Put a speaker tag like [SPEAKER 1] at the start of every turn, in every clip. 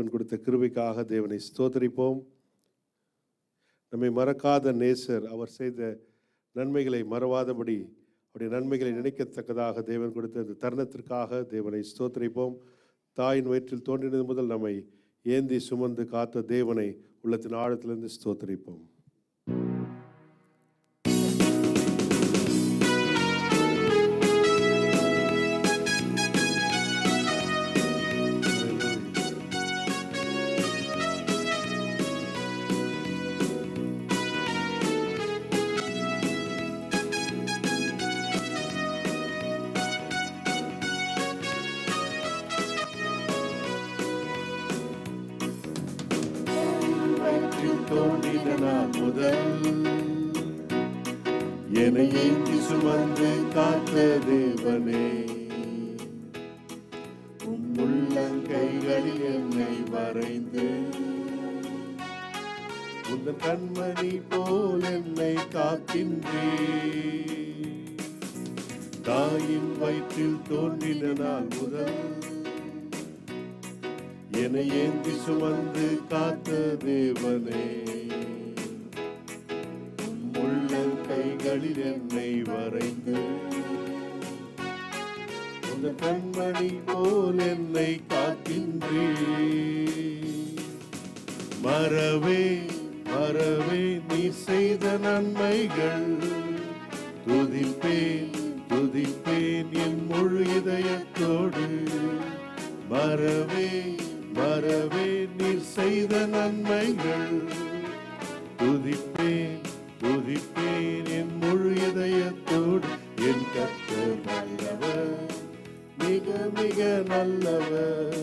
[SPEAKER 1] தேவன் கொடுத்த கிருபைக்காக தேவனை ஸ்தோத்தரிப்போம். நம்மை மறக்காத நேசர், அவர் செய்த நன்மைகளை மறவாதபடி அவருடைய நன்மைகளை நினைக்கத்தக்கதாக தேவன் கொடுத்த இந்த தருணத்திற்காக தேவனை ஸ்தோத்தரிப்போம். தாயின் வயிற்றில் தோன்றினது முதல் நம்மை ஏந்தி சுமந்து காத்த தேவனை உள்ளத்தின் ஆழத்திலிருந்து ஸ்தோத்தரிப்போம். என்னை ஏந்தி சுமந்து காத்த தேவனே, உள்ளங்கைகளில் என்னை வரைந்து உந்த கண்மணி போல் என்னை காக்கின்றே. தாயின் வயிற்றில் தோன்றின நாள் முதல் என்னை ஏந்தி சுமந்து காத்த தேவனே, கைகளில் என்னை வரைந்து உந்த கண்மணி போல் என்னை காக்கின்றே. மறவே மறவே நீ செய்த நன்மைகள் துதிப்பேன் துதிப்பேன் என் முழு இதயத்தோடு. மறவே மறவே நீ செய்த நன்மைகள் துதிப்பேன் துதிப்பேன் என் முழு இதயத்தோடு. என் கர்த்தர் நல்லவர், மிக மிக நல்லவர்,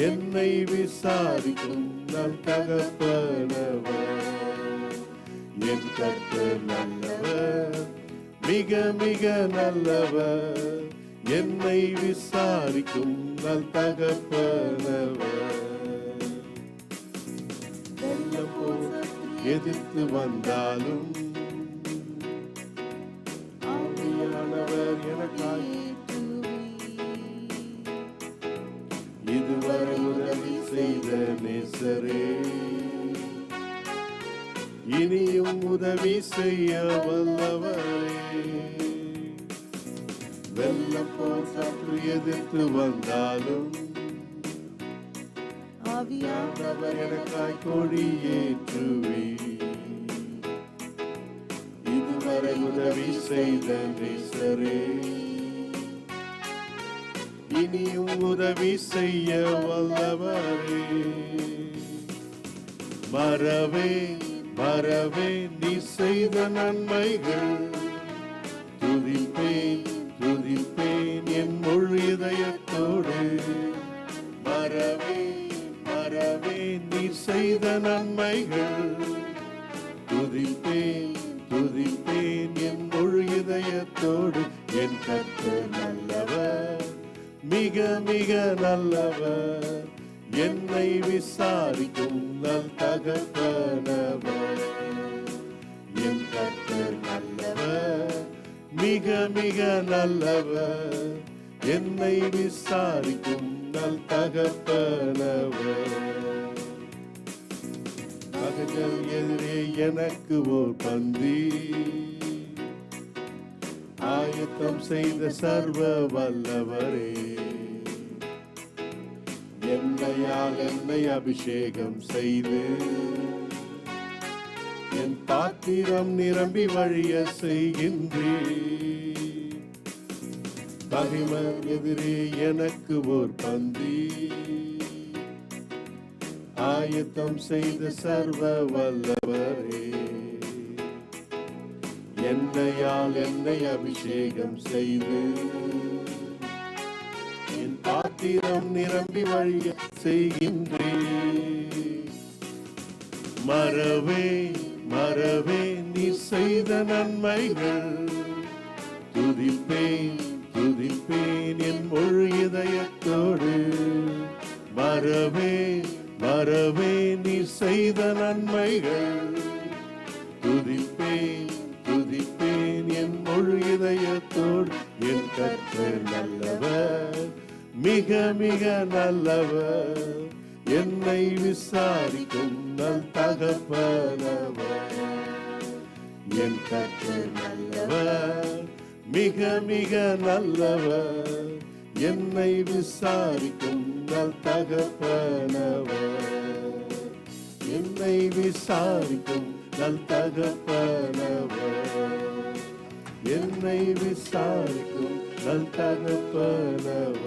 [SPEAKER 1] என்னை விசாரிக்கும் நல் தகப்பனவர். என் கர்த்தர் நல்லவர், மிக மிக நல்லவர், என்னை விசாரிக்கும் நல் தகப்பனவர். எதிர்த்து வந்தாலும் ஆவியானவர் எனக்காய் இதுவரை உதவி செய்த நேசரே, இனியும் உதவி செய்ய வல்லவரே. வெள்ளம் போல் சற்று எதிர்த்து வந்தாலும் ஆவியானவர் எனக்காய் கொடியேற்றுவே. இதுவரை உதவி செய்த நேசரே, இனியும் உதவி செய்ய வல்லவரே. மறவே மறவே நீ செய்த நன்மைகள் துதிப்பேன் துதிப்பேன் என் முழு இதயத்தோடு. மறவே மறவே நீ செய்த நன்மைகள் துதிப்பேன் துதிப்பேன் என் முழு இதயத்தோடு. என் கர்த்தர் நல்லவர், மிக மிக நல்லவர், என்னை விசாரிக்கும் நல் தகப்பனவர். என் கர்த்தர் நல்லவர், மிக மிக நல்லவர், என்னை விசாரிக்கும் நல் தகப்பனவர். பகைஞர் எதிரே எனக்கு ஓர் பந்தி ஆயத்தம் செய்த சர்வ வல்லவரே. எண்ணெயால் என்னை அபிஷேகம் செய்து என் பாத்திரம் நிரம்பி வழிய செய்கின்றே. பகைவர் எதிரே எனக்கு ஓர் பந்தி ஆயத்தம் செய்த சர்வ வல்லவரே. எண்ணெயால் என்னை அபிஷேகம் செய்து என் பாத்திரம் நிரம்பி வழிய செய்கின்றே. மறவே மறவே நீ செய்த நன்மைகள் துதிப்பேன் துதிப்பேன் என் முழு இதயத்தோடு. மறவே மறவே நீ செய்த நன்மைகள் துதிப்பேன் துதிப்பேன் என் முழு இதயத்தோடு. என் கர்த்தர் நல்லவர், மிக மிக நல்லவர், என்னை விசாரிக்கும் நல் தகப்பனவர். என் கர்த்தர் நல்லவர், மிக மிக நல்லவர். என்னை விசாரிக்கும் நல் தகப்பனவர். என்னை விசாரிக்கும் நல் தகப்பனவர். என்னை விசாரிக்கும் நல் தகப்பனவர்.